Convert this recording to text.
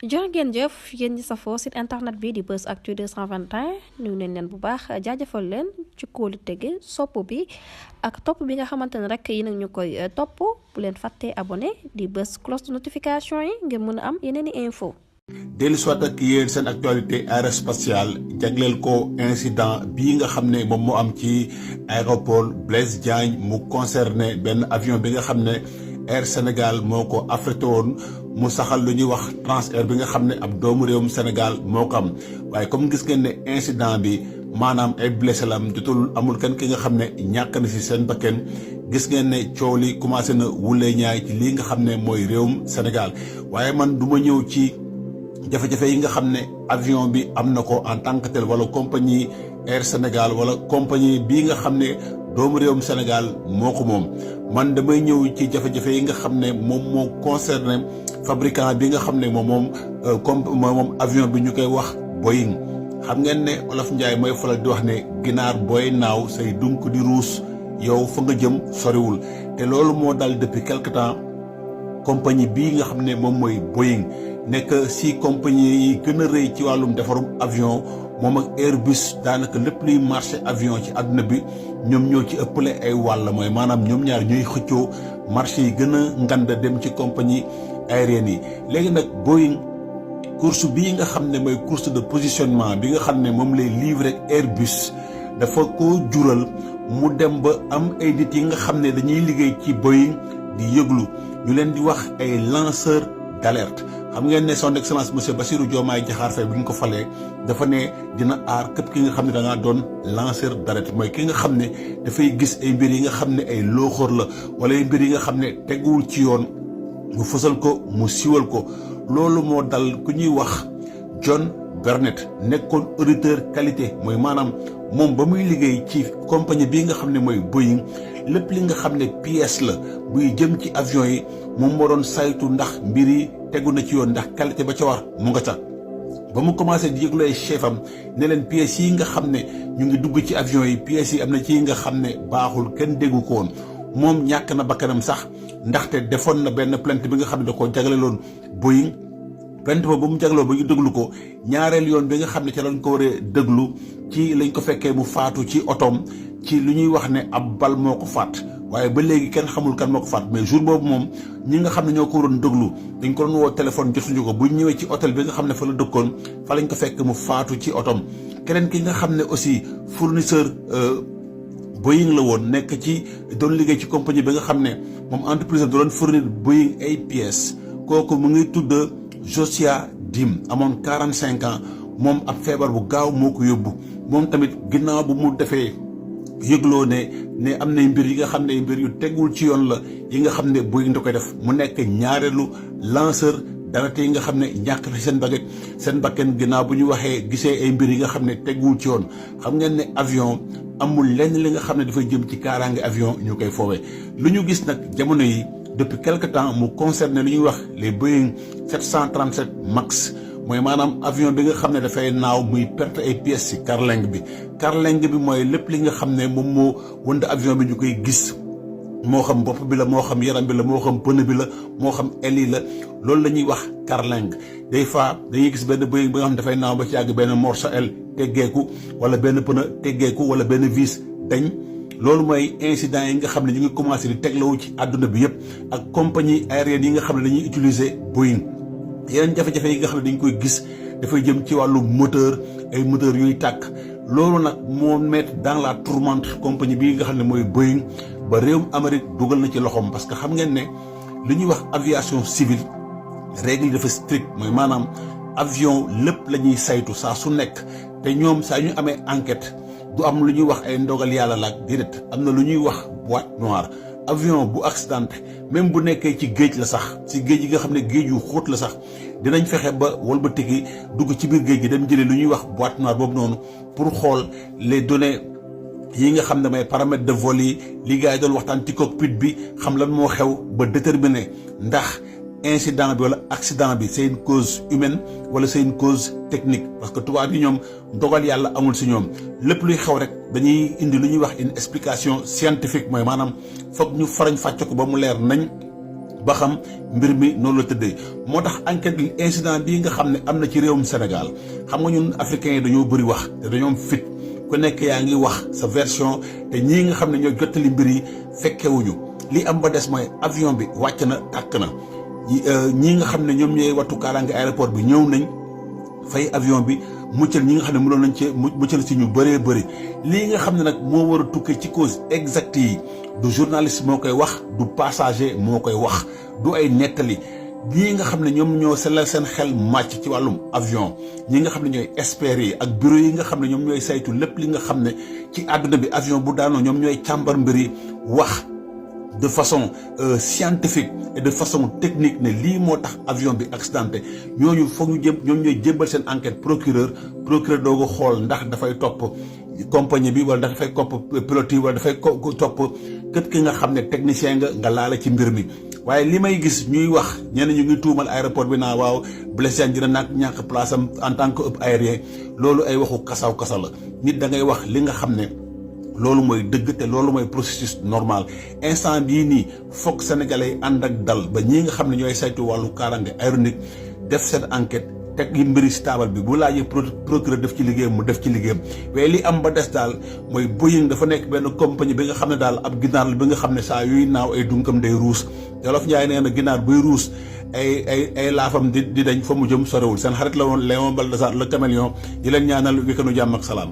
jërë ngeen jëf yéen ñi safoo site internet bi di Buzz Actu 221 nuyu nañ leen bu baax jaajëfal leen ci kóolu tege sopp bi ak topp bi nga xamante ne rek yi nag ñu koy topp bu leen fàttee abonné di bës cloche de notification yi ngir mën a am yeneen i info dellu soit ak yéen seen actualité aérospatiale jagleel ko incident bii nga xam ne moom moo am ci aéroport Blaise Diagne mu concerné benn avion bi nga xam ne Air Sénégal moo ko affrété woon mu saxal lu ñuy wax Transair bi nga xam ne ab doomu réewum Sénégal moo ko am waaye comme gis ngeen ne incident bi maanaam ay blessé la am jotul amul kenn ki nga xam ne ñàkk na si seen bakkan gis ngeen ne coow li commencé na wulee ñaay ci lii nga xam ne mooy réewum Sénégal waaye man du ma ñëw ci jafe-jafe yi nga xam ne avion bi am na ko en tant que tel wala compagnie Air Sénégal wala compagnie bii nga xam ne doomu réewum Sénégal moo ko moom man damay ñëw ci jafe-jafe yi nga xam ne moom moo concerné fabricant bi nga xam ne moom avion bi ñu koy wax Boeing. xam ngeen ne Olof Njaay mooy faral di wax ne ginaar booy naaw say dunk di ruus yow fa nga jëm soriwul te loolu moo dal depuis quelque temps compagnie bii nga xam ne moom mooy Boeing nekk si compagnie yi gën a rëy ci wàllum defarum avion moom ak Airbus daanaka lépp luy marché avion ci àdduna bi ñoom ñoo ci ëppale ay wàll mooy maanaam ñoom ñaar ñooy xëccoo marché yi gën a nganda dem ci compagnie aérienne yi léegi nag Boeing course bii nga xam ne mooy course de positionnement bi nga xam ne moom lay livrer Airbus dafa ko jural mu dem ba am ay nit yi nga xam ne dañuy liggéey ci Boeing di yëglu ñu leen di wax ay lanceur d'alerte xam ngeen ne son excellence monsieur Bassirou Diomaye Diakhar Faye bi ñu ko falee dafa ne dina aar képp ki nga xam ne da ngaa doon lanceur d'alerte mooy ki nga xam ne dafay gis ay mbir yi nga xam ne ay looxoor la wala ay mbir yi nga xam ne teguwul ci yoon mu fësal ko mu siwal ko loolu moo dal ku ñuy wax John Burnett nekkoon auditeur qualité mooy maanaam moom ba muy liggéey ci compagnie bii nga xam ne mooy Boeing lépp li nga xam ne pièce la buy jëm ci avion yi moom moo doon saytu ndax mbir yi tegu na ci yoon ndax qualité ba ca war mu nga ca ba mu commencé di yëglu ay chef am ne leen pièces yi nga xam ne ñu ngi dugg ci avion yi pièces yi am na ci yi nga xam ne baaxul kenn déggu ko woon moom ñàkk na bakkanam sax ndaxte defoon na benn plainte bi nga xam ne da koo jagleeloon Boeing plainte ba mu jagloo ba ñu déglu ko ñaareel yoon bi nga xam ne ca lañ ko waree déglu ci lañ ko fekkee mu faatu ci otoom ci lu ñuy wax ne ab bal moo ko faat waaye ba léegi kenn xamul kan moo ko faat mais jour boobu moom ñi nga xam ne ñoo ko waroon déglu dañ ko doon woo téléphone jotuñu ko bu ñëwee ci hôtel bi nga xam ne fa la dëkkoon fa lañ ko fekk mu faatu ci otoom keneen ki nga xam ne aussi fournisseur Boeing la woon nekk ci doon liggéey ci compagnie bi nga xam ne moom entreprise da doon fournir Boeing ay pièces kooku mu ngi tudd Josia Dim amoon 45 ans moom ab feebar bu gaaw moo ko yóbbu moom tamit ginnaaw bu mu defee yëgloo ne am na mbir yi nga xam ne mbir yu tegul ci yoon la yi nga xam ne Boeing da koy def mu nekk ñaareelu lanceur d'alerte yi nga xam ne ñàkk na seen bakken ginnaaw bu ñu waxee gisee ay mbir yi nga xam ne tegul ci yoon xam ngeen ne avion amul lenn li nga xam ne dafay jëm ci kaaraange avion ñu koy foowee lu ñu gis nag jamono yi depuis quelque temps mu concerne lu ñuy wax les Boeing 737 Max mooy maanaam avion bi nga xam ne dafay naaw muy perte ay pièces ci carlingue bi mooy lépp li nga xam ne moom moo wënd avion bi ñu koy gis moo xam bopp bi la moo xam yaram bi la moo xam pneu bi la moo xam aile yi la loolu la ñuy wax carlingue des fois dañuy gis benn Boeing bi nga xam ne dafay naaw ba ci yàgg benn morceau aile teggeeku wala benn pneu teggeeku wala benn vis dañ loolu mooy incident yi nga xam ne ñu ngi commencé di teglawu ci àdduna bi yëpp ak compagnie aérienne yi nga xam ne dañuy utiliser Boeing yeneen jafe-jafe yi nga xam ne dañ koy gis dafay jëm ci wàllu moteur ay moteur yuy tàkk loolu nag moo mettre dans la tourmente compagnie bii nga xam ne mooy Boeing ba réewum Amérique dugal na ci loxoom parce que xam ngeen ne li ñuy wax aviation civile règle yi dafa strict mooy maanaam avion lépp la ñuy saytu saa su nekk te ñoom saa ñu amee enquête du am lu ñuy wax ay ndogal yàlla laak déedéet am na lu ñuy wax boîte noire avion bu accidenté même bu nekkee ci géej la sax ci géej yi nga xam ne géej yu xóot la sax dinañ fexe ba walbatiki dugg ci biir géej gi dem jëlee lu ñuy wax boîte noire boobu noonu pour xool les données yi nga xam ne may paramètres de vol yi li gars yi doon waxtaan ci cockpit bi xam lan moo xew ba déterminer ndax incident bi wala accident bi c'est une cause humaine wala c'est une cause technique parce que tubaab yi ñoom dogal yàlla amul si ñoom lépp luy xew rek dañuy indi lu ñuy wax une explication scientifique mooy maanaam foog ñu farañ fàcce ko ba mu leer nañ ba xam mbir mi noonu la tëddee. moo tax enquête incident bii nga xam ne am na ci réewum Sénégal xam nga ñun africains yi dañoo bëri wax te dañoo am fit ku nekk yaa ngi wax sa version te ñii nga xam ne ñoo jottali mbir yi fekkewuñu li am ba des mooy avion bi wàcc na tàkk na ñii nga xam ne ñoom ñooy wattu kaaraange aéroport bi ñëw nañ fay avion bi muccal ñi nga xam ne mënoon nañ ci muccal si ñu bëree bëri. lii nga xam ne nag moo war a tukkee ci cause exacte yi du journaliste moo koy wax du passager moo koy wax du ay nettali. ñii nga xam ne ñoom ñoo sellal seen xel màcc ci wàllum avion ñi nga xam ne ñooy experts yi ak bureau yi nga xam ne ñoom ñooy saytu lépp li nga xam ne ci àdduna bi avion bu daanoo ñoom ñooy càmbar mbir yi wax de façon scientifique et de façon technique ne lii moo tax avion bi accidenté ñooñu foog ñu ñoom ñooy jébbal seen enquête procureur doo ko xool ndax dafay topp compagnie bi wala dafay topp pilote yi wala dafay topp kët ki nga xam ne technicien nga laala ci mbir mi. waaye li may gis ñuy wax ñenn ñu ngi tuumal aéroport bi naa waaw Blaise Diagne dina ñàkk place am en tant que aérien loolu ay waxu kasaw la nit da ngay wax li nga xam ne loolu mooy dëgg te loolu mooy processus normal. instant bii nii foog sénégalais yi ànd ak dal ba ñii nga xam ne ñooy saytu wàllu kaaraange aéronautique def seen enquête teg yi mbiri si taabal bi bu laajee procureur def ci liggéeyam mu def ci liggéeyam. waaye li am ba des daal mooy Boeing dafa nekk benn compagnie bi nga xam ne daal ab ginaar la bi nga xam ne saa yuy naaw ay dunkam day ruus. Jolof Njaay nee na ginaar buy ruus ay laafam di dañ fa mu jëm sorewul seen xarit la woon Léon Balthazar le caméléon di leen ñaanal week-endu jàmm ak salaam.